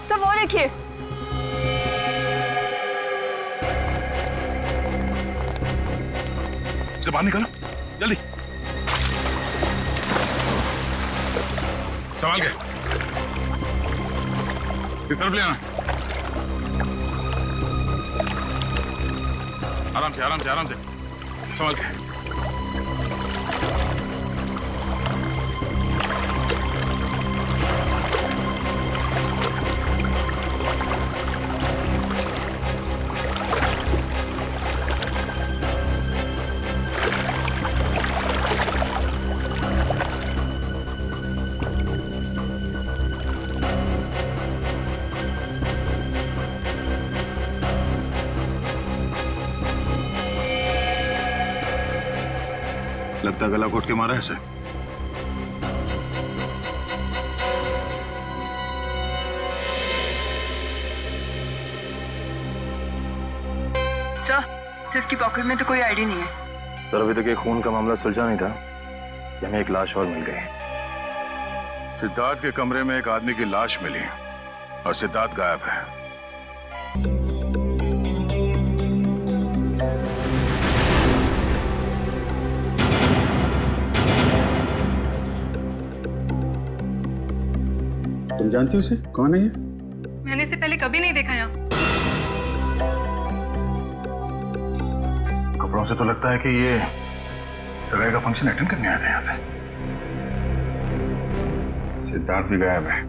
सब वो देखिए। से बाहर निकालो जल्दी। संभाल के इस तरफ ले आना। आराम से आराम से आराम से संभाल के। लगता गला घोट के मारा है इसे। सर इसकी पॉकेट में तो कोई आईडी नहीं है। सर अभी तक ये खून का मामला सुलझा नहीं था कि हमें एक लाश और मिल गई। सिद्धार्थ के कमरे में एक आदमी की लाश मिली और सिद्धार्थ गायब है। तुम जानती हो इसे? कौन है ये? मैंने इसे पहले कभी नहीं देखा यहाँ। कपड़ों से तो लगता है कि ये सगाई का फंक्शन अटेंड करने आए थे यहाँ पे। सिद्धार्थ भी गायब है,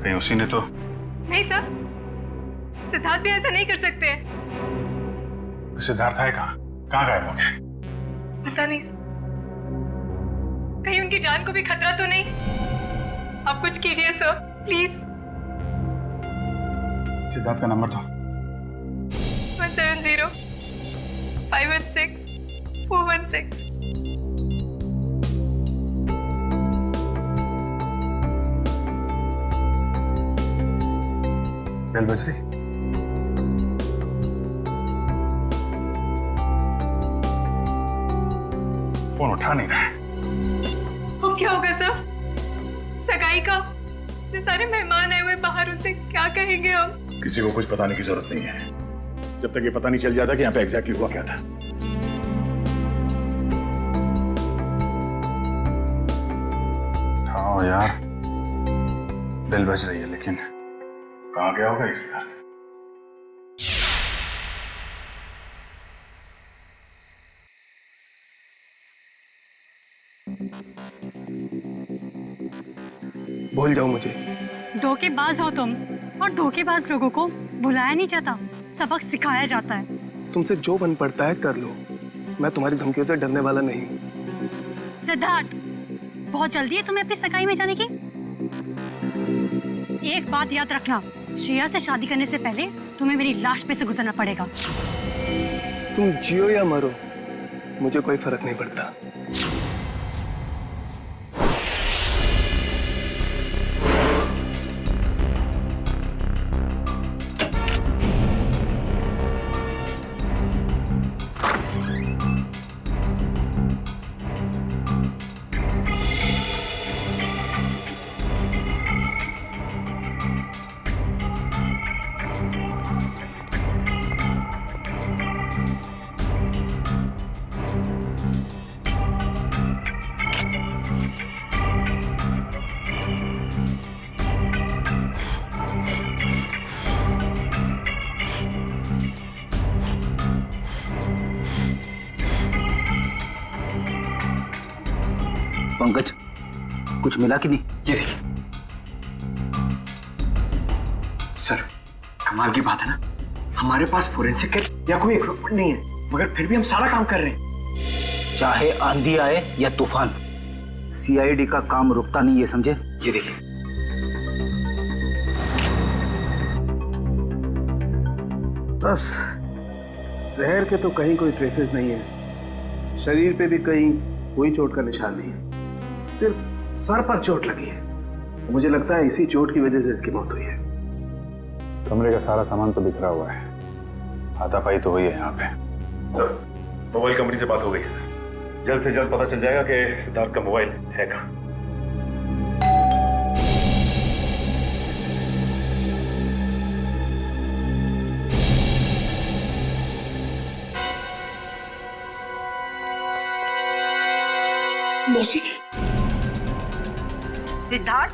कहीं उसी ने तो। नहीं सर, सिद्धार्थ भी ऐसा नहीं कर सकते। सिद्धार्थ है कहाँ गायब हो गया? पता नहीं सर, कहीं उनकी जान को भी खतरा तो नहीं? आप कुछ कीजिए सर प्लीज। सिद्धार्थ का नंबर दो। 170-516-416। बेल बज रही। फोन उठा नहीं रहा है। अब क्या होगा सर? सगाई का इतने सारे मेहमान आए हुए बाहर, उनसे क्या कहेंगे हम? किसी को कुछ बताने की जरूरत नहीं है जब तक ये पता नहीं चल जाता कि यहाँ पे एग्जैक्टली हुआ क्या था। हाँ यार, बेल बज रही है लेकिन कहाँ गया होगा इस दर्द? भूल जाओ मुझे। धोखेबाज हो तुम, और धोखेबाज लोगों को बुलाया नहीं जाता, सबक सिखाया जाता है। तुमसे जो बन पड़ता है कर लो, मैं तुम्हारी धमकियों से डरने वाला नहीं। सिद्धार्थ, बहुत जल्दी है तुम्हें अपनी सगाई में जाने की। एक बात याद रखना, श्रेया से शादी करने से पहले तुम्हें मेरी लाश पे से गुजरना पड़ेगा। तुम जियो या मरो, मुझे कोई फर्क नहीं पड़ता। पंकज, कुछ मिला कि नहीं? ये देखिए सर, कमाल की बात है ना, हमारे पास फोरेंसिक किट या कोई इक्विपमेंट नहीं है, मगर फिर भी हम सारा काम कर रहे हैं। चाहे आंधी आए या तूफान, सीआईडी का काम रुकता नहीं, ये समझे? ये देखिए, बस जहर के तो कहीं कोई ट्रेसेस नहीं है, शरीर पे भी कहीं कोई चोट का निशान नहीं है, सिर्फ सर पर चोट लगी है। मुझे लगता है इसी चोट की वजह से इसकी मौत हुई है। कमरे का सारा सामान तो बिखरा हुआ है, हाथापाई तो हुई है यहाँ पे। सर, मोबाइल कंपनी से बात हो गई है सर, जल्द से जल्द पता चल जाएगा कि सिद्धार्थ का मोबाइल है कहाँ। मौसी जी। सिद्धार्थ,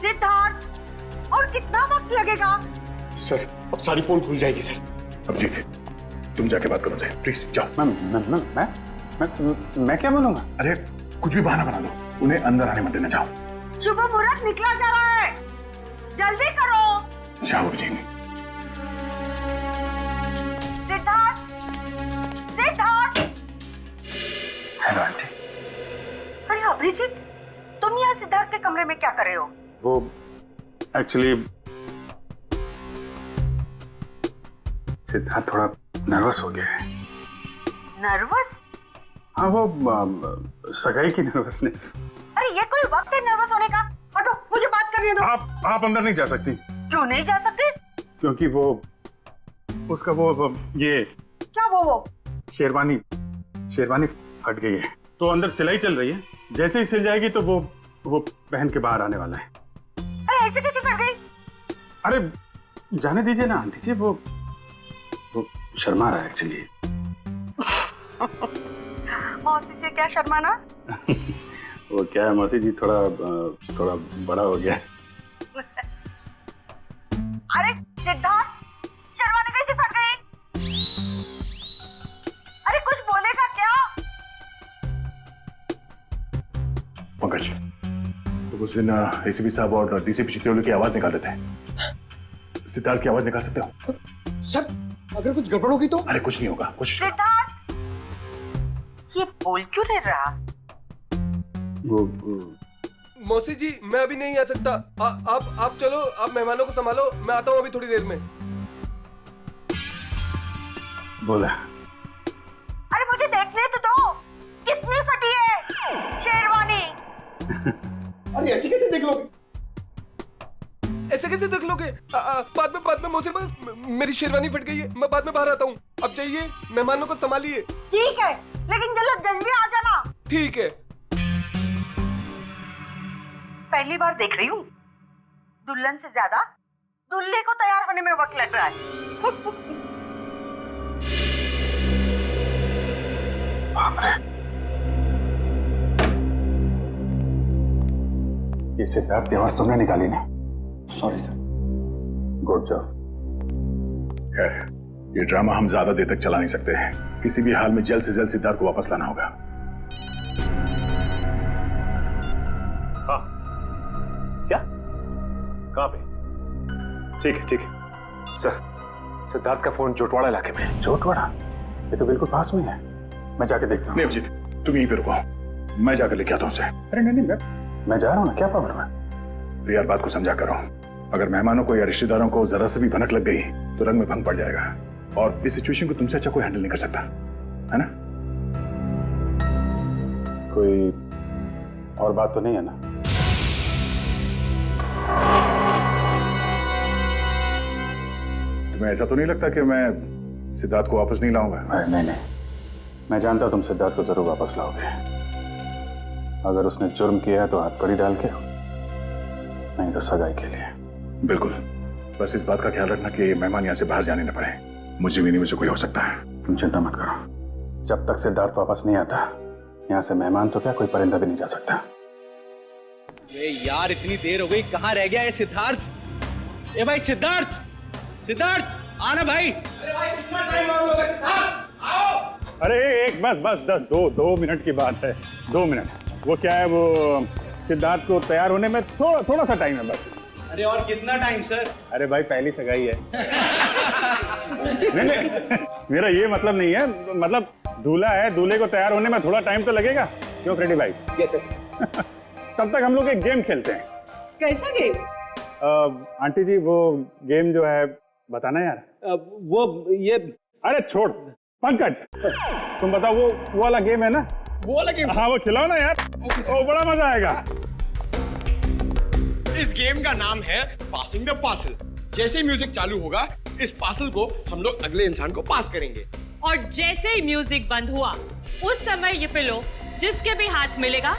सिद्धार्थ, और कितना वक्त लगेगा? सर अब सारी पोल खुल जाएगी सर। अभिजीत, तुम जाके बात करो उनसे, प्लीज जाओ। मैं क्या बोलूंगा? अरे कुछ भी बहाना बना लो, उन्हें अंदर आने मत देना। जाओ शुभ मुहूर्त निकला जा रहा है, जल्दी करो। जाओ अभिजीत। सिद्धार्थ, सिद्धार्थ। Hello aunty. अरे अभिजीत, तुम यहाँ सिद्धार्थ के कमरे में क्या कर रहे हो? वो एक्चुअली सिद्धार्थ थोड़ा नर्वस हो गया है। नर्वस? हाँ, वो सगाई की नर्वसनेस। अरे ये कोई वक्त है नर्वस होने का? हटो, मुझे बात करने दो। आप अंदर नहीं जा सकती। क्यों नहीं जा सकते? क्योंकि वो उसका वो ये क्या वो? शेरवानी फट गई है, तो अंदर सिलाई चल रही है। जैसे ही सिल जाएगी तो वो पहन के बाहर आने वाला है। अरे ऐसे कैसे फट गई? अरे जाने दीजिए ना आंटी जी, वो शर्मा रहा है एक्चुअली। मौसी से क्या शर्माना? वो क्या है मौसी जी, थोड़ा बड़ा हो गया है। अरे सिद्धार्थ, शर्माने कैसे फट गई? अरे कुछ बोलेगा क्या? पंकज, तो उस दिन एसीपी साहब और डीसीपी चित्तौड़गढ़ की आवाज निकाल रहे थे। सिद्धार्थ की आवाज निकाल सकते हो? सर अगर कुछ गड़बड़ होगी तो? अरे कुछ नहीं होगा, कोशिश करो। सिद्धार्थ, ये बोल क्यों नहीं रहा? वो मौसी जी, मैं अभी नहीं आ सकता। आप चलो, आप मेहमानों को संभालो, मैं आता हूँ अभी थोड़ी देर में। बोला। अरे मुझे देखने तो दो, कितनी फटी है शेरवानी। अरे ऐसे कैसे देख लोगे? ऐसे कैसे देख लोगे? बाद में मौसी, मेरी शेरवानी फट गई है, मैं बाद में बाहर आता हूँ। अब जाइए, मेहमानों को संभालिए। ठीक है, लेकिन जल्दी आ जाना। ठीक है। पहली बार देख रही हूँ, दुल्हन से ज्यादा दूल्हे को तैयार होने में वक्त लग रहा है। ये सिद्धार्थ की आवाज तुमने निकाली ना? Sorry sir. Good job. खैर, ये ड्रामा हम ज्यादा देर तक चला नहीं सकते हैं। किसी भी हाल में जल्द से जल्द सिद्धार्थ को वापस लाना होगा। हाँ, क्या? कहाँ पे? ठीक है सर। सिद्धार्थ का फोन जोटवाड़ा इलाके में है। जोटवाड़ा? ये तो बिल्कुल पास में है। मैं जाके देखता हूँ। नहीं अभिजीत, तुम यहीं पे रुको, मैं जाकर लेके आता हूँ उसे। अरे नहीं, मैं जा रहा हूँ ना, क्या प्रॉब्लम है? तो यार बात को समझा करो। अगर मेहमानों को या रिश्तेदारों को जरा से भी भनक लग गई तो रंग में भंग पड़ जाएगा, और इस सिचुएशन को तुमसे अच्छा कोई हैंडल नहीं कर सकता, है ना? कोई और बात तो नहीं है ना? तुम्हें ऐसा तो नहीं लगता कि मैं सिद्धार्थ को वापस नहीं लाऊंगा? नहीं, मैं जानता हूं तुम सिद्धार्थ को जरूर वापस लाओगे। अगर उसने जुर्म किया है तो हाथ कड़ी डाल के, नहीं तो सगाई के लिए। बिल्कुल, बस इस बात का ख्याल रखना कि मेहमान यहाँ से बाहर जाने न पाए। मुझे भी नहीं, मुझे कोई हो सकता है। तुम चिंता मत करो, जब तक सिद्धार्थ वापस नहीं आता यहाँ से मेहमान तो क्या, कोई परिंदा भी नहीं जा सकता। अरे यार, इतनी देर हो गई, कहाँ रह गया है सिद्धार्थ? ए भाई सिद्धार्थ आना भाई। अरे भाई कितना टाइम और लोगे? सिद्धार्थ आओ। अरे एक बस 2 मिनट की बात है। 2 मिनट। वो क्या है, वो सिद्धार्थ को तैयार होने में थोड़ा सा टाइम है बस। अरे और कितना टाइम सर? अरे भाई पहली सगाई है। नहीं, मेरा ये मतलब नहीं है, मतलब दूल्हा है, दूल्हे को तैयार होने में थोड़ा टाइम तो लगेगा। क्यों फ्रेडी भाई? Yes sir. तब तक हम लोग एक गेम खेलते हैं। कैसा गेम? आंटी जी, वो गेम जो है बताना यार। वो ये, अरे छोड़ पंकज, तुम बताओ, वो वाला गेम है ना? वो वाला गेम? हाँ वो खिलाओ ना यार, वो बड़ा मजा आएगा। इस गेम का नाम है पासिंग द पार्सल। जैसे ही म्यूजिक चालू होगा, इस पार्सल को हम लोग अगले इंसान को पास करेंगे। और जैसे ही म्यूजिक बंद हुआ, उस समय ये पिलो जिसके भी हाथ मिलेगा,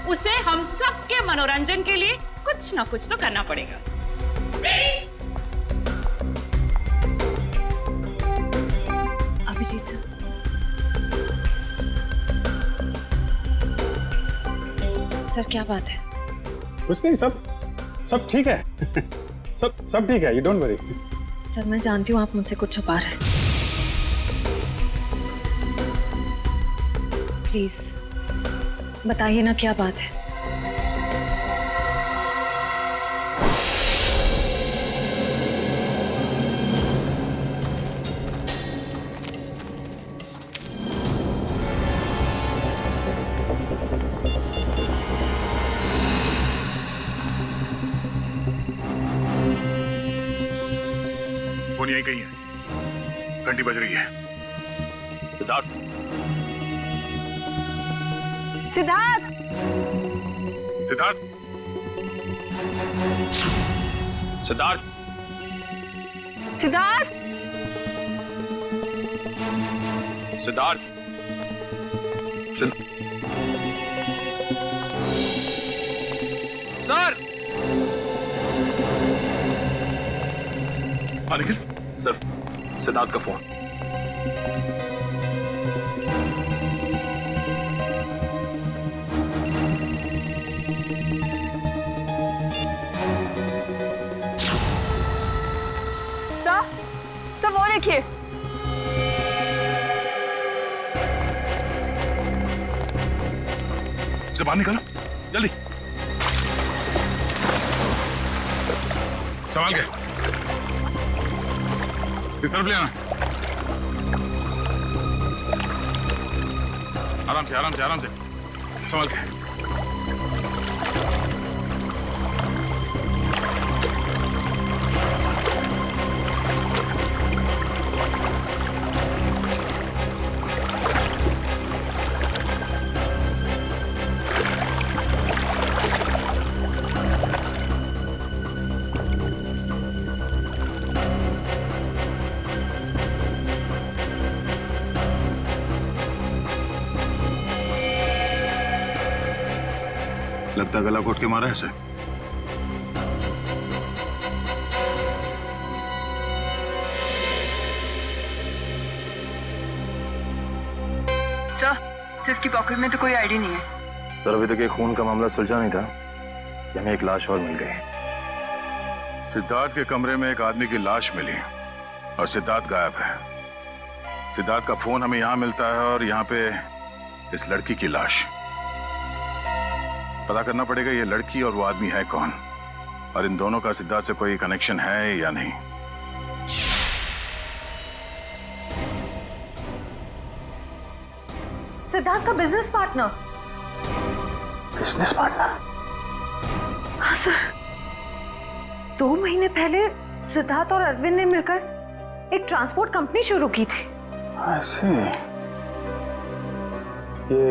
उसे हम सबके मनोरंजन के लिए कुछ ना कुछ तो करना पड़ेगा। अभिजीत सर, सर क्या बात है? कुछ नहीं, सब ठीक है। सब ठीक है, यू डोंट वरी। सर मैं जानती हूँ आप मुझसे कुछ छुपा रहे हैं। प्लीज बताइए ना क्या बात है। फोन यहीं कहीं है, घंटी बज रही है। सिद्धार्थ, सिद्धार्थ, सिद्धार्थ, सिद्धार्थ, सिद्धार्थ, सिद्धार्थ, सर! निखिल सर, सिद्धार्थ का फोन। सर वो देखिए। से बाहर निकालो जल्दी। संभाल के इस तरफ ले आना। आराम से आराम से आराम से संभाल के। लगता गला घोट के मारा है इसे। सर इसकी पॉकेट में तो कोई आईडी नहीं है। सर अभी तक ये खून का मामला सुलझा नहीं था, हमें एक लाश और मिल गई। सिद्धार्थ के कमरे में एक आदमी की लाश मिली और सिद्धार्थ गायब है। सिद्धार्थ का फोन हमें यहाँ मिलता है और यहाँ पे इस लड़की की लाश। पता करना पड़ेगा ये लड़की और वो आदमी है कौन, और इन दोनों का सिद्धार्थ से कोई कनेक्शन है या नहीं। सिद्धार्थ का बिजनेस पार्टनर। Business partner? हाँ सर, 2 महीने पहले सिद्धार्थ और अरविंद ने मिलकर एक ट्रांसपोर्ट कंपनी शुरू की थी। ऐसे ये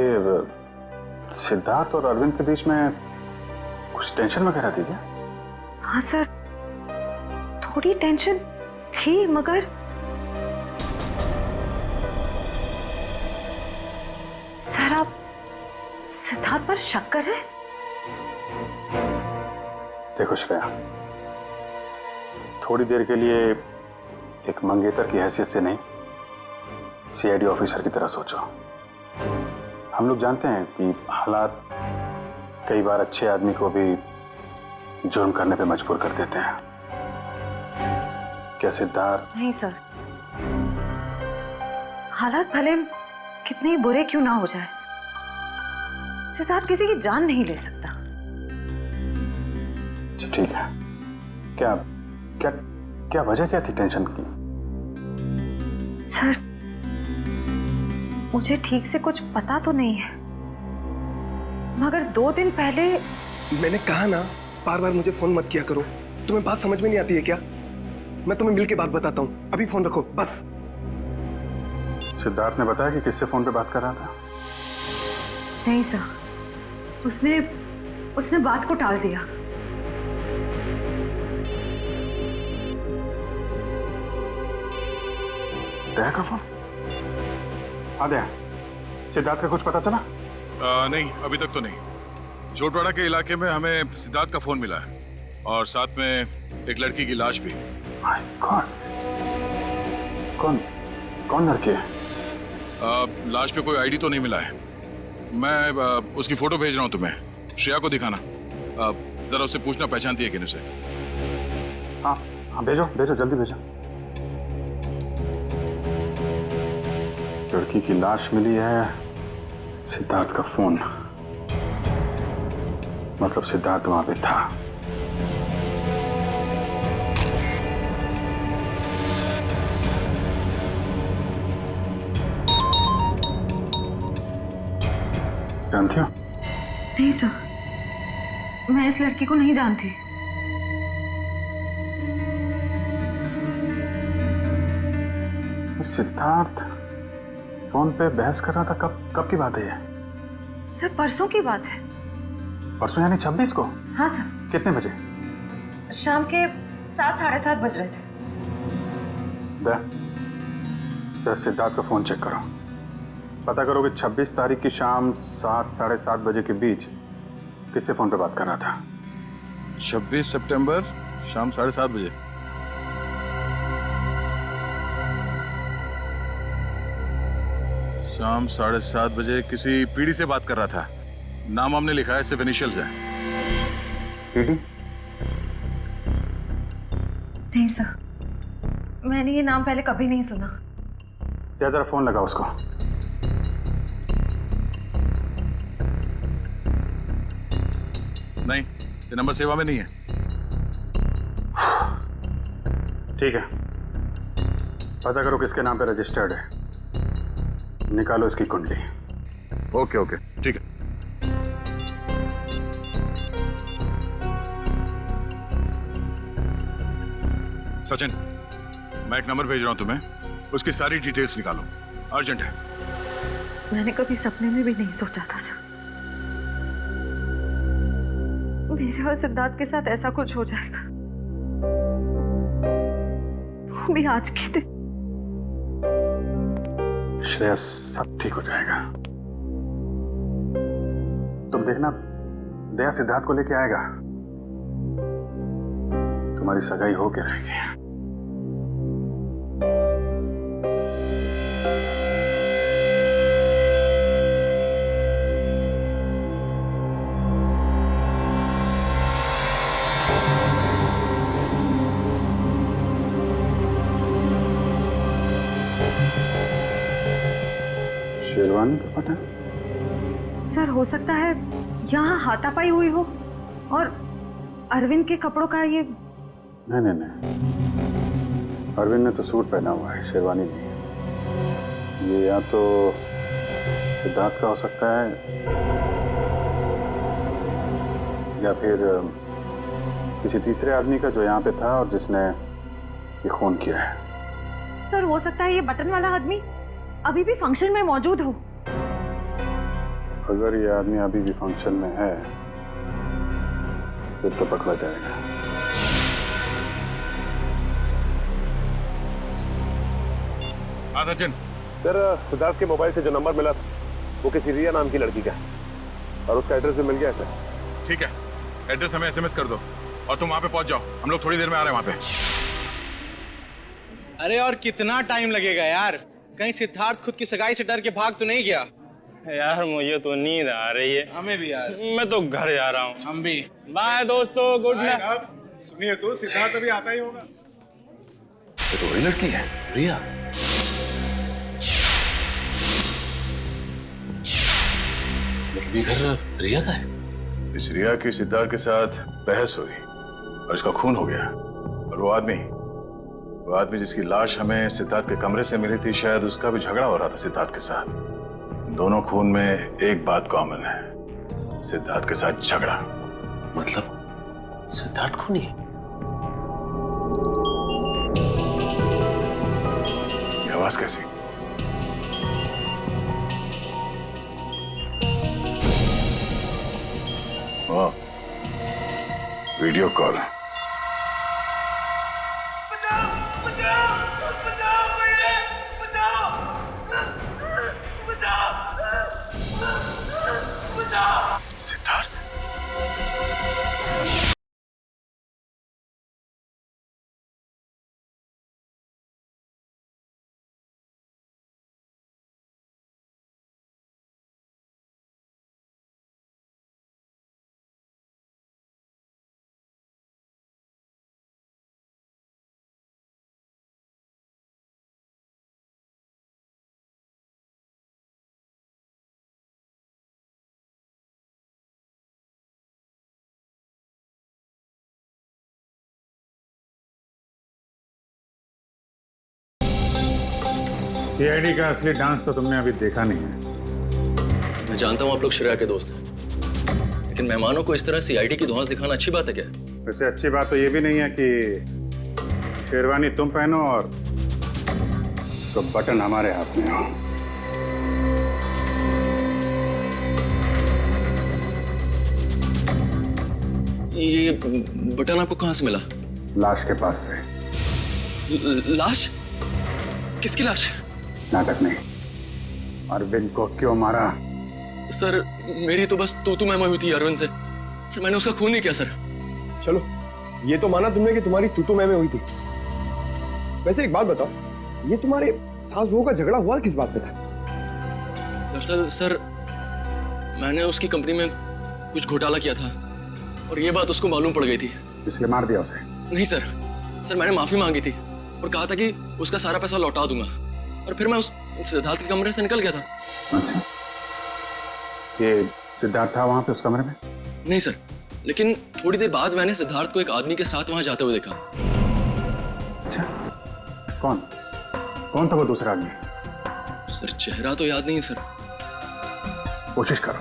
सिद्धार्थ और अरविंद के बीच में कुछ टेंशन वगैरह थी क्या? हाँ सर, थोड़ी टेंशन थी, मगर सर आप सिद्धार्थ पर शक कर रहे हैं? देखो श्रेया, थोड़ी देर के लिए एक मंगेतर की हैसियत से नहीं, सीआईडी ऑफिसर की तरह सोचो। हम लोग जानते हैं कि हालात कई बार अच्छे आदमी को भी जुर्म करने पे मजबूर कर देते हैं। क्या सिद्धार्थ? नहीं सर, हालात भले कितने ही बुरे क्यों ना हो जाए, सिद्धार्थ किसी की जान नहीं ले सकता। ठीक है, क्या क्या क्या वजह क्या थी टेंशन की? सर मुझे ठीक से कुछ पता तो नहीं है, मगर 2 दिन पहले। मैंने कहा ना, बार बार मुझे फोन मत किया करो। तुम्हें बात समझ में नहीं आती है क्या? मैं तुम्हें मिल के बात बताता हूँ, अभी फोन रखो बस। सिद्धार्थ ने बताया कि किससे फोन पे बात कर रहा था? नहीं सर, उसने बात को टाल दिया। दया का फोन? हाँ दया, सिद्धार्थ का कुछ पता चला? नहीं, अभी तक तो नहीं। जोटवाड़ा के इलाके में हमें सिद्धार्थ का फोन मिला है और साथ में एक लड़की की लाश भी। कौन लड़की है? लाश पे कोई आईडी तो नहीं मिला है। मैं उसकी फोटो भेज रहा हूँ तुम्हें, श्रेया को दिखाना। जरा उससे पूछना पहचानती है कि नहीं उसे। हाँ हाँ, भेजो भेजो, जल्दी भेजो। लड़की की लाश मिली है, सिद्धार्थ का फोन, मतलब सिद्धार्थ वहां पे था। जानती हो? नहीं सर, मैं इस लड़की को नहीं जानती। सिद्धार्थ फोन पे बहस कर रहा था, कब की बात है ये? सर परसों की बात है। परसों यानी 26 को? हाँ सर। कितने बजे? शाम के 7, 7:30 बज रहे थे। जरा सिद्धार्थ का फोन चेक करो, पता करो कि 26 तारीख की शाम 7, 7:30 बजे के बीच किससे फोन पे बात कर रहा था। 26 सितंबर शाम 7:30 बजे। शाम 7:30 बजे किसी पीढ़ी से बात कर रहा था। नाम हमने लिखा है, सिर्फ इनिशियल्स है। पीढ़ी? नहीं सर, मैंने ये नाम पहले कभी नहीं सुना। क्या जरा फोन लगा उसको। नहीं, ये नंबर सेवा में नहीं है। ठीक है, पता करो किसके नाम पे रजिस्टर्ड है, निकालो इसकी कुंडली। ओके ओके, ठीक है। सचिन, मैं एक नंबर भेज रहा हूं तुम्हें, उसकी सारी डिटेल्स निकालो, अर्जेंट है। मैंने कभी सपने में भी नहीं सोचा था सर, मेरे और सिद्धार्थ के साथ ऐसा कुछ हो जाएगा। वो भी आज के दिन। श्रेया, सब ठीक हो जाएगा। तुम देखना, दया सिद्धार्थ को लेके आएगा, तुम्हारी सगाई होके रहेगी। शेरवानी का पता? सर हो सकता है यहाँ हाथापाई हुई हो और अरविंद के कपड़ों का ये। नहीं नहीं नहीं, अरविंद ने तो सूट पहना हुआ है, शेरवानी नहीं। ये या तो सिद्धार्थ का हो सकता है या फिर किसी तीसरे आदमी का जो यहाँ पे था और जिसने ये खून किया है। सर हो सकता है ये बटन वाला आदमी अभी भी फंक्शन में मौजूद हो। अगर ये आदमी अभी भी फंक्शन में है फिर तो पकड़ा जाएगा। हाँ सचिन। सर, सिद्धार्थ के मोबाइल से जो नंबर मिला था वो किसी रिया नाम की लड़की का है और उसका एड्रेस भी मिल गया है सर। ठीक है, एड्रेस हमें एसएमएस कर दो और तुम वहां पे पहुंच जाओ, हम लोग थोड़ी देर में आ रहे हैं वहां पे। अरे और कितना टाइम लगेगा यार? कहीं सिद्धार्थ खुद की सगाई से डर के भाग तो नहीं गया? यार मुझे तो नींद आ रही है। हमें भी यार। मैं तो घर जा रहा हूँ। हम भी। बाय दोस्तों, गुड नाइट। सुनिए तो, सिद्धार्थ अभी आता ही होगा। ये तो वही लड़की है, रिया। मतलब ये घर रिया का है? इस रिया की सिद्धार्थ के साथ बहस हुई और इसका खून हो गया। और वो आदमी जिसकी लाश हमें सिद्धार्थ के कमरे से मिली थी, शायद उसका भी झगड़ा हो रहा था सिद्धार्थ के साथ। दोनों खून में एक बात कॉमन है, सिद्धार्थ के साथ झगड़ा। मतलब सिद्धार्थ खूनी है? ये आवाज कैसी? वाह, वीडियो कॉल। सीआईडी का असली डांस तो तुमने अभी देखा नहीं है। मैं जानता हूँ आप लोग श्रेया के दोस्त हैं, लेकिन मेहमानों को इस तरह सीआईडी की धौंस दिखाना अच्छी बात है क्या? वैसे अच्छी बात तो ये भी नहीं है कि शेरवानी तुम पहनो और तो बटन हमारे हाथ में हो। ये बटन आपको कहाँ से मिला? लाश के पास से। लाश? किसकी लाश? नाटक नहीं। अरविंद को क्यों मारा? सर मेरी तो बस तू मैं हुई थी अरविंद से। सर मैंने उसका खून नहीं किया सर। चलो ये तो माना तुमने कि तुम्हारी तू मैं हुई थी। वैसे एक बात बताओ, ये तुम्हारे सास बहू का झगड़ा हुआ किस बात पे था? दरअसल सर मैंने उसकी कंपनी में कुछ घोटाला किया था और ये बात उसको मालूम पड़ गई थी, इसलिए मार दिया उसे? नहीं सर, सर मैंने माफी मांगी थी और कहा था कि उसका सारा पैसा लौटा दूंगा और फिर मैं उस सिद्धार्थ के कमरे से निकल गया था। अच्छा, ये सिद्धार्थ था वहां पे उस कमरे में? नहीं सर, लेकिन थोड़ी देर बाद मैंने सिद्धार्थ को एक आदमी के साथ वहां जाते हुए देखा। अच्छा, कौन कौन था वो दूसरा आदमी? सर चेहरा तो याद नहीं सर। कोशिश करो,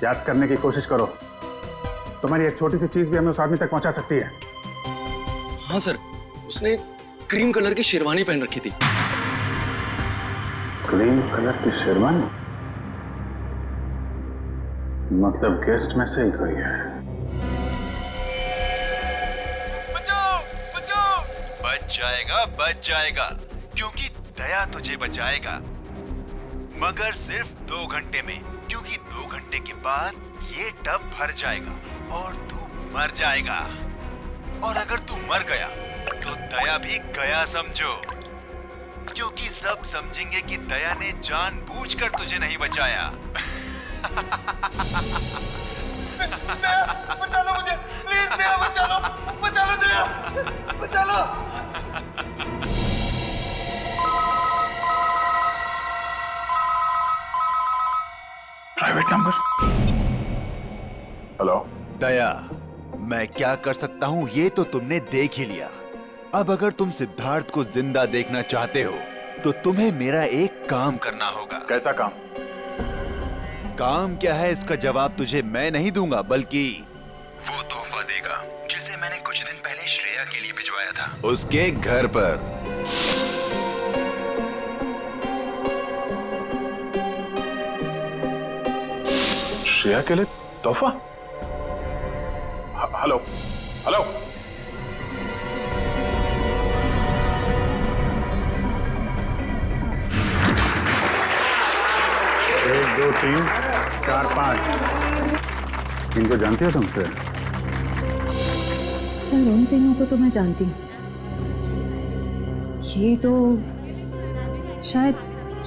याद करने की कोशिश करो। तुम्हारी एक छोटी सी चीज भी हमें उस आदमी तक पहुंचा सकती है। हाँ सर, उसने क्रीम कलर की शेरवानी पहन रखी थी। क्रीम कलर की शेरवानी? मतलब गेस्ट में से ही कोई है। बचाओ बचाओ! बच जाएगा क्योंकि दया तुझे बचाएगा, मगर सिर्फ 2 घंटे में, क्योंकि 2 घंटे के बाद ये टब भर जाएगा और तू मर जाएगा। और अगर तू मर गया तो दया भी गया समझो, क्योंकि सब समझेंगे कि दया ने जानबूझकर तुझे नहीं बचाया। बचा लो मुझे, प्लीज दया, बचा लो दया, बचा लो। Private number. हेलो दया, मैं क्या कर सकता हूँ ये तो तुमने देख ही लिया। अब अगर तुम सिद्धार्थ को जिंदा देखना चाहते हो तो तुम्हें मेरा एक काम करना होगा। कैसा काम? काम क्या है इसका जवाब तुझे मैं नहीं दूंगा, बल्कि वो तोहफा देगा जिसे मैंने कुछ दिन पहले श्रेया के लिए भिजवाया था उसके घर पर। श्रेया के लिए तोहफा? Hello hello, 1 2 3 4 5। इनको जानती हो तुम? सर उन तीनों को तो मैं जानती हूँ। ये तो शायद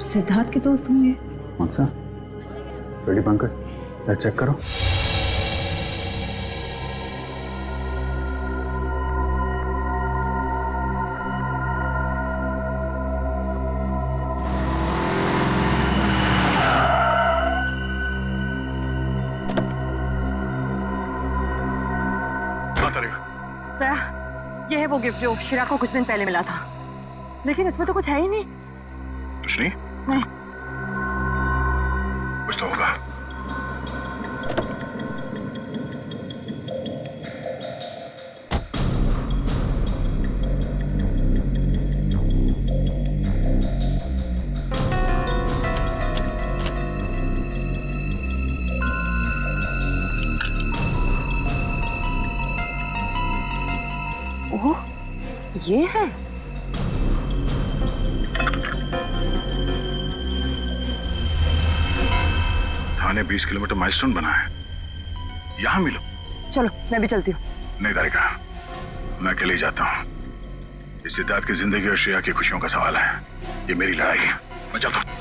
सिद्धार्थ के दोस्त होंगे। अच्छा, रेडी पंकज, चेक करो। ये है वो गिफ्ट जो शिरा को कुछ दिन पहले मिला था, लेकिन इसमें तो कुछ है ही नहीं। कुछ नहीं? नहीं। कुछ तो होगा। ओह, ये है। थाने 20 किलोमीटर माइलस्टोन बना है, यहाँ मिलो। चलो मैं भी चलती हूँ। नहीं तारिका, मैं अकेले ही जाता हूँ। इस सिद्धार्थ की जिंदगी और श्रेया की खुशियों का सवाल है। ये मेरी लड़ाई है, मैं चलता हूँ।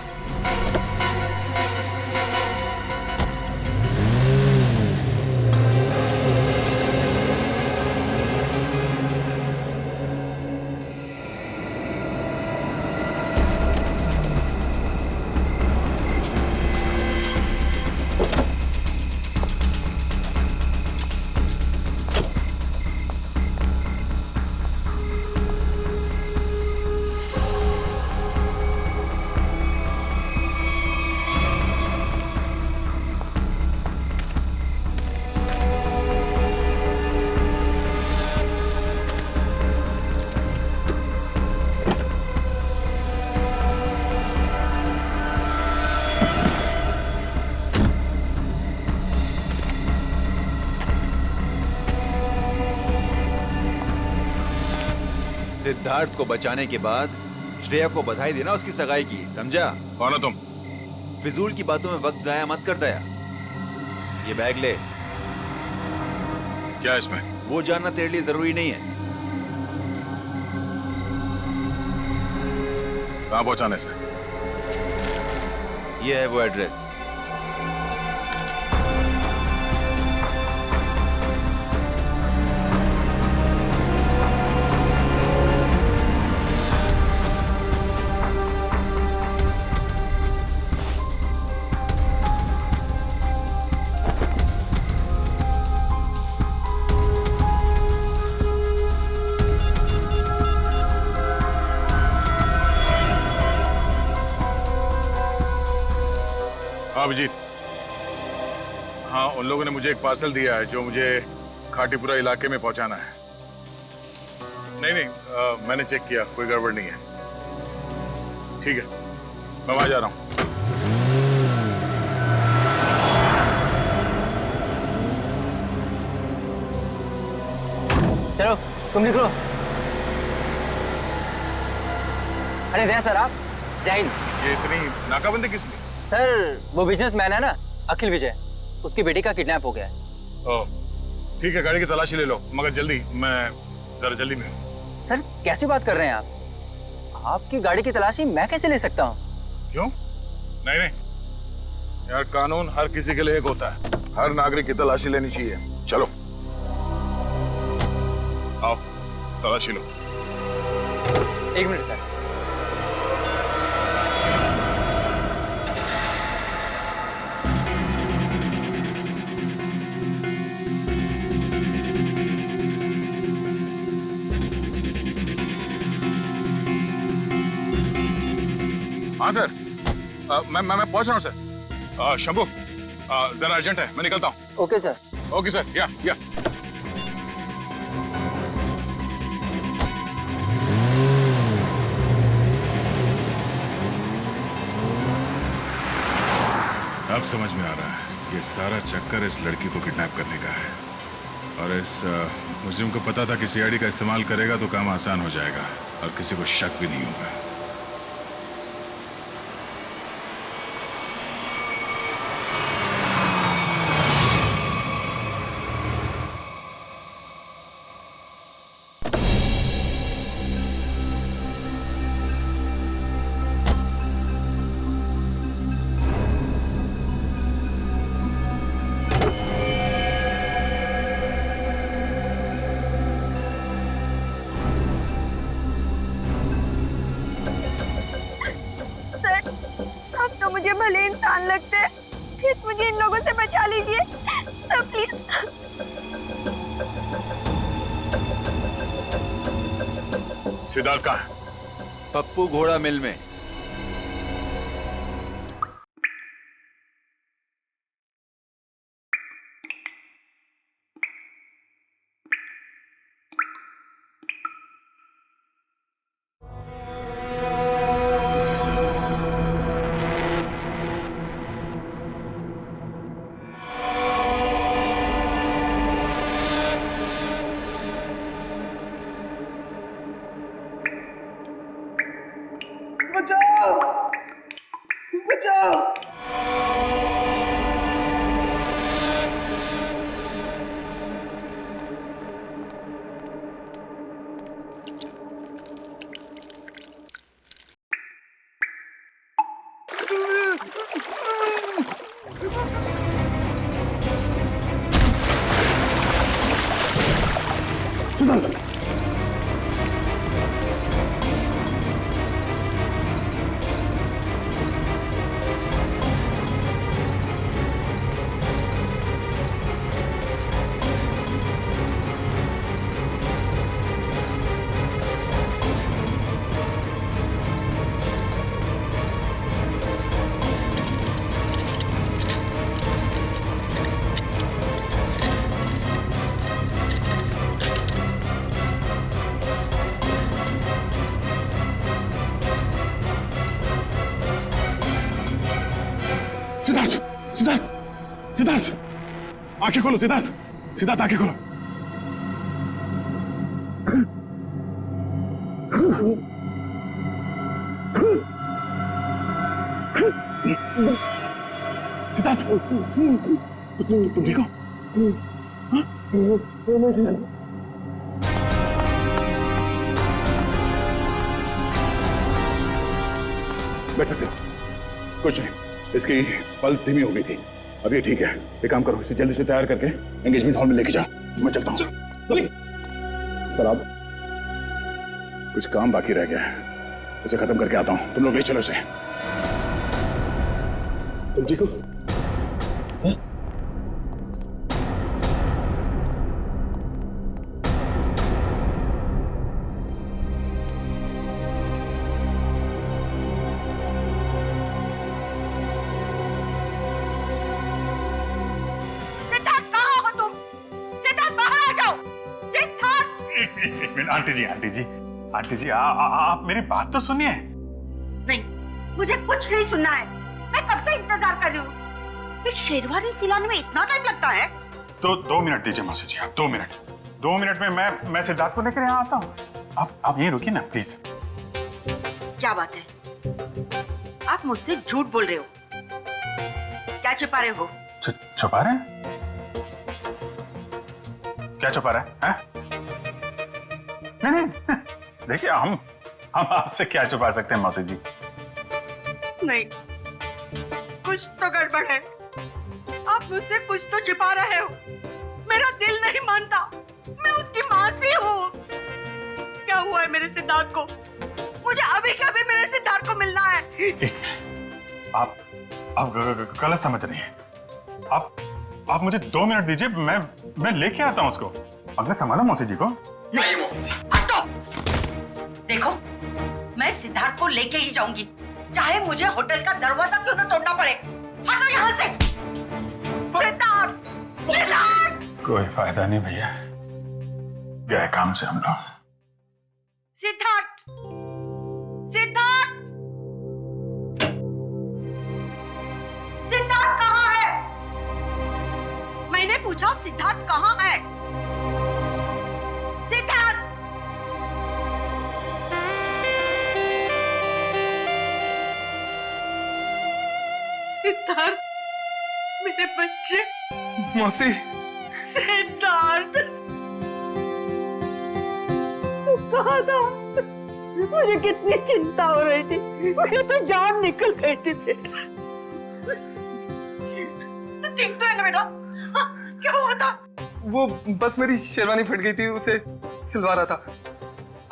सिद्धार्थ को बचाने के बाद श्रेया को बधाई देना उसकी सगाई की, समझा? कौन हो तुम? फिजूल की बातों में वक्त जाया मत कर दया। ये बैग ले। क्या इसमें? वो जानना तेरे लिए जरूरी नहीं है। कहाँ पहुंचाने से? ये है वो एड्रेस। अभिजीत, हाँ, उन लोगों ने मुझे एक पार्सल दिया है जो मुझे खाटीपुरा इलाके में पहुंचाना है। नहीं, मैंने चेक किया, कोई गड़बड़ नहीं है। ठीक है, मैं वहां जा रहा हूं। चलो तुम निकलो। अरे दया सर, आप जय हिंद। ये इतनी नाकाबंदी किस लिए? सर वो बिजनेसमैन है ना, अखिल विजय, उसकी बेटी का किडनैप हो गया है। ओह, ठीक है, गाड़ी की तलाशी ले लो, मगर जल्दी, मैं जरा जल्दी में हूँ। सर कैसी बात कर रहे हैं आप? आपकी गाड़ी की तलाशी मैं कैसे ले सकता हूँ? क्यों? नहीं नहीं यार, कानून हर किसी के लिए एक होता है, हर नागरिक की तलाशी लेनी चाहिए। चलो आओ, तलाशी लो। एक मिनट सर। हाँ सर, मैं पहुंच रहा हूँ सर। शंभू, जरा अर्जेंट है, मैं निकलता हूँ। Okay sir. ओके सर, या अब समझ में आ रहा है, ये सारा चक्कर इस लड़की को किडनैप करने का है। और इस मुजरिम को पता था कि सीआईडी का इस्तेमाल करेगा तो काम आसान हो जाएगा और किसी को शक भी नहीं होगा। मुझे भले इंसान लगते हैं, प्लीज मुझे इन लोगों से बचा लीजिए सर, प्लीज। सिद्धार्थ कहाँ है? पप्पू घोड़ा मिल में। बचाओ! बचाओ! सिद्धार्थ, आंखें खोलो सिद्धार्थ, सिद्धार्थ आंखें खोलो। सिद्धार्थ, तुम ठीक हो? बैठ सकते हो। कुछ नहीं, इसकी पल्स धीमी हो गई थी। अब ये ठीक है। एक काम करो, इसे जल्दी से तैयार करके एंगेजमेंट हॉल में लेके जाओ। मैं चलता हूँ। सर आप, कुछ काम बाकी रह गया है, इसे खत्म करके आता हूँ। तुम लोग ले चलो इसे। तुम ठीक हो? आंटी जी आप मेरी बात तो सुनिए। नहीं, मुझे कुछ नहीं सुनना है। मैं कब से इंतजार कर रही हूँ। एक शेरवानी सिलाने में इतना टाइम लगता है? तो 2 मिनट दीजिए मौसी जी, आप 2 मिनट। 2 मिनट में मैं सिद्धार्थ को लेकर यहाँ आता हूँ। आप यहीं रुकिए ना प्लीज। क्या बात है, आप मुझसे झूठ बोल रहे हो? क्या छुपा रहे हो? छुपा रहे हैं? क्या छुपा रहे हैं? नहीं देखिए, हम आपसे क्या छुपा सकते हैं मौसी जी? नहीं, कुछ तो गड़बड़ है। आप मुझसे कुछ तो छिपा रहे हो। मेरा दिल नहीं मानता। मैं उसकी मौसी हूँ। क्या हुआ है मेरे सिद्धार्थ को? मुझे अभी के अभी मेरे सिद्धार्थ को मिलना है। आप गलत समझ रही हैं। आप मुझे 2 मिनट दीजिए, मैं लेके आता हूँ उसको। अपने संभालो मौसी जी को। नहीं हटो। देखो, मैं सिद्धार्थ को लेके ही जाऊंगी, चाहे मुझे होटल का दरवाजा क्यों न तोड़ना पड़े। हटो यहाँ से। सिद्धार्थ, सिद्धार्थ। कोई फायदा नहीं भैया, गए काम से हम लोग। सिद्धार्थ, सिद्धार्थ, सिद्धार्थ कहाँ है? मैंने पूछा सिद्धार्थ कहाँ है? सिद्धार्थ, सिद्धार्थ, मेरे बच्चे। मौसी। सिद्धार्थ, तू कहाँ था? मुझे कितनी चिंता हो रही थी। मेरी तो जान निकल गई थी बेटा। तू ठीक तो है ना बेटा? क्या हुआ था? वो बस मेरी शेरवानी फट गई थी, उसे सिलवा रहा था।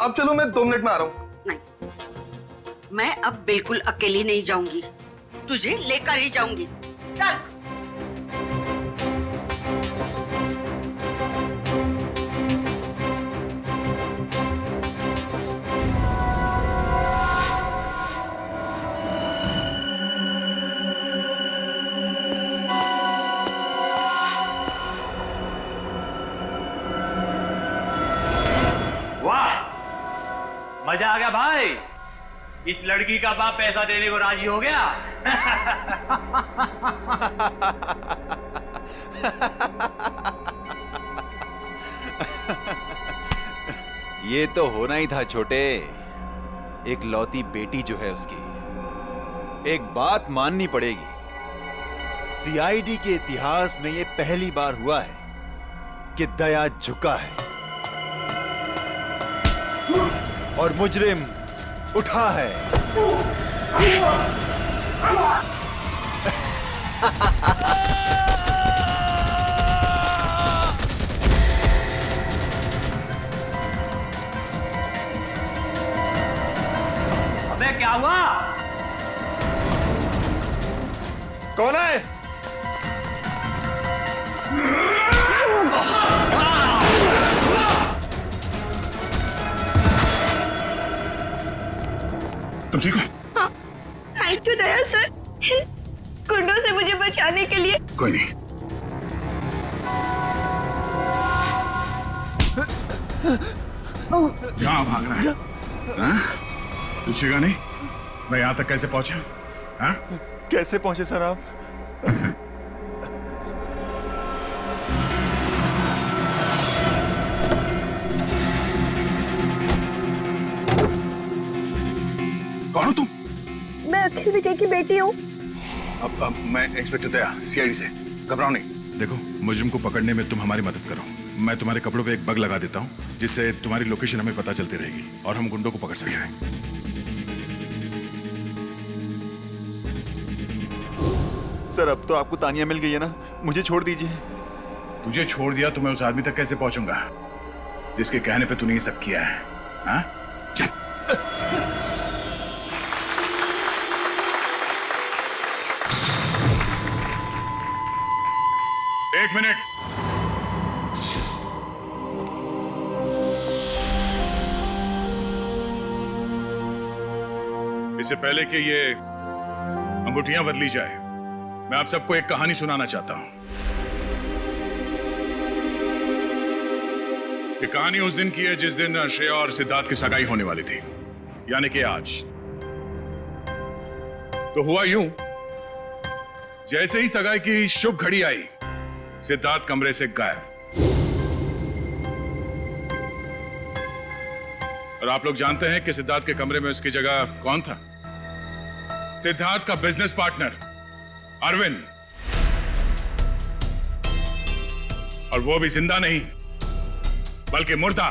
अब चलो, मैं 2 मिनट में आ रहा हूँ। नहीं, मैं अब बिल्कुल अकेली नहीं जाऊंगी। तुझे लेकर ही जाऊंगी। चल। मजा आ गया भाई। इस लड़की का बाप पैसा देने को राजी हो गया। ये तो होना ही था छोटे। एक लौती बेटी जो है उसकी, एक बात माननी पड़ेगी, सीआईडी के इतिहास में ये पहली बार हुआ है कि दया झुका है और मुजरिम उठा है। अबे क्या हुआ? कौन है? तुम ठीक हो? थैंक यू दया सर, गुंडों से मुझे बचाने के लिए। कोई नहीं। कहाँ भाग रहा है? पूछेगा नहीं मैं यहाँ तक कैसे पहुंचा? हाँ? कैसे पहुंचे सर आप? वकील विजय की बेटी हूँ। अब मैं इंस्पेक्टर दया, सीआईडी से। घबराओ नहीं। देखो, मुजरिम को पकड़ने में तुम हमारी मदद करो। मैं तुम्हारे कपड़ों पे एक बग लगा देता हूँ, जिससे तुम्हारी लोकेशन हमें पता चलती रहेगी और हम गुंडों को पकड़ सकेंगे। सर अब तो आपको तानिया मिल गई है ना, मुझे छोड़ दीजिए। तुझे छोड़ दिया तो मैं उस आदमी तक कैसे पहुंचूंगा जिसके कहने पे तूने ये सब किया है? हाँ? चल। एक मिनट। इससे पहले कि ये अंगूठियां बदली जाए, मैं आप सबको एक कहानी सुनाना चाहता हूं। ये कहानी उस दिन की है जिस दिन श्रेया और सिद्धार्थ की सगाई होने वाली थी, यानी कि आज। तो हुआ यूं, जैसे ही सगाई की शुभ घड़ी आई, सिद्धार्थ कमरे से गायब। और आप लोग जानते हैं कि सिद्धार्थ के कमरे में उसकी जगह कौन था? सिद्धार्थ का बिजनेस पार्टनर अरविंद। और वो भी जिंदा नहीं बल्कि मुर्दा।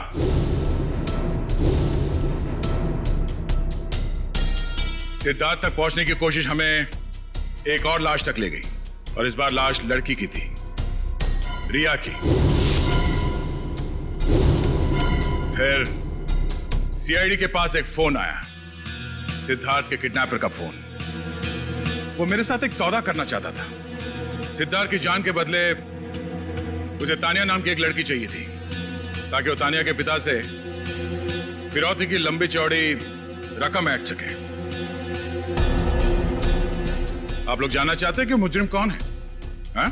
सिद्धार्थ तक पहुंचने की कोशिश हमें एक और लाश तक ले गई, और इस बार लाश लड़की की थी, रिया की। फिर सीआईडी के पास एक फोन आया, सिद्धार्थ के किडनैपर का फोन। वो मेरे साथ एक सौदा करना चाहता था। सिद्धार्थ की जान के बदले उसे तानिया नाम की एक लड़की चाहिए थी, ताकि वो तानिया के पिता से फिरौती की लंबी चौड़ी रकम ऐंठ सके। आप लोग जानना चाहते हैं कि मुजरिम कौन है? हाँ?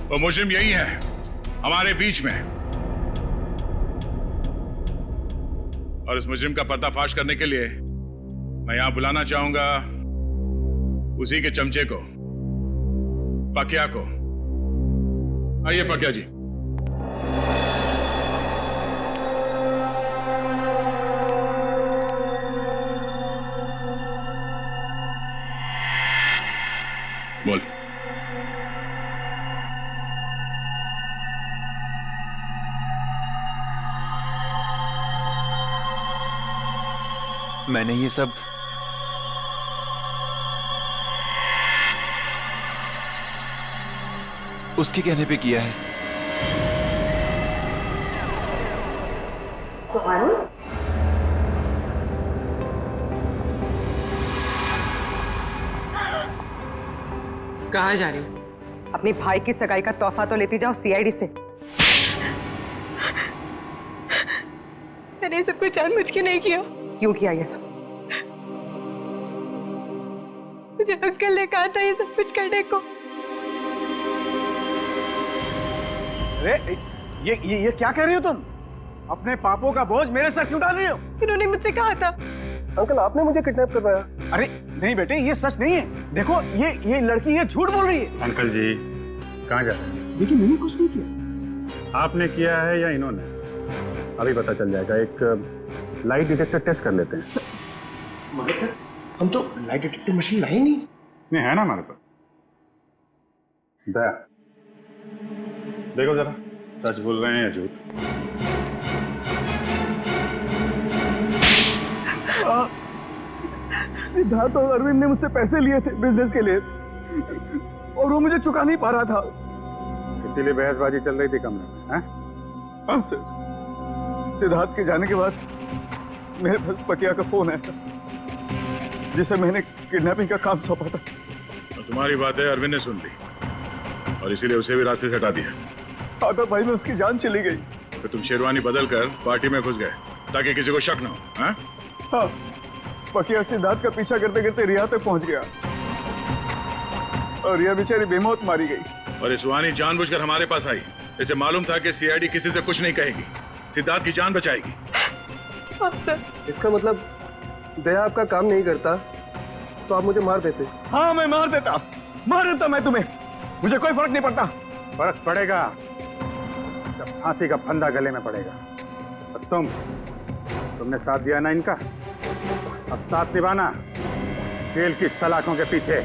वो मुजरिम यही है, हमारे बीच में। और इस मुजरिम का पर्दाफाश करने के लिए मैं यहां बुलाना चाहूंगा उसी के चमचे को, पकिया को। आइए पकिया जी। बोल। मैंने ये सब उसके कहने पे किया है। कहाँ जा रही हो? अपने भाई की सगाई का तोहफा तो लेती जाओ सीआईडी से। मैंने सब कुछ जानबूझ के नहीं किया। क्यों किया ये सब? मुझे अंकल ने कहा था ये सब कुछ करने को। अरे ये क्या कह रही हो तुम? अपने पापों का बोझ मेरे सर क्यों डाल रही हो? इन्होंने मुझसे कहा था। अंकल आपने मुझे किडनैप करवाया। अरे नहीं बेटे, ये सच नहीं है। देखो ये लड़की ये झूठ बोल रही है। अंकल जी कहाँ जा रहे हैं? देखिए मैंने कुछ नहीं किया। आपने किया है या इन्होंने? अभी पता चल जाएगा। एक लाइट डिटेक्टर टेस्ट कर लेते हैं। मगर सर हम तो लाइट डिटेक्टर मशीन लाए नहीं। नहीं है ना हमारे पास। दया देखो जरा, सच बोल रहे हैं या झूठ? सिद्धार्थ और अरविंद ने मुझसे पैसे लिए थे बिजनेस के लिए, और वो मुझे चुका नहीं पा रहा था। इसीलिए बहसबाजी चल रही थी कमरे में? हैं? हाँ सर, सिद्धार्थ के जाने के बाद मेरे पास पकिया का फोन आया था, जिसे मैंने किडनैपिंग का काम सौंपा था। तो तुम्हारी बातें अरविंद ने सुन ली और इसीलिए उसे भी रास्ते से हटा दिया। आधा भाई में उसकी जान चली गई। तो तुम शेरवानी बदल कर पार्टी में घुस गए ताकि किसी को शक न हो। हाँ? हाँ, पकिया सिद्धार्थ का पीछा करते करते रिया तक पहुंच गया और रिया बेचारी बेमौत मारी गई। और ये सुहानी जानबूझकर हमारे पास आई। इसे मालूम था कि सीआईडी किसी से कुछ नहीं कहेगी, सिद्धार्थ की जान बचाएगी। हाँ सर। इसका मतलब दया आपका काम नहीं करता तो आप मुझे मार देते? हाँ मैं मार देता मैं तुम्हें, मुझे कोई फर्क नहीं पड़ता। फर्क पड़ेगा जब फांसी का फंदा गले में पड़ेगा। और तुमने साथ दिया ना इनका, अब साथ निभाना जेल की सलाखों के पीछे।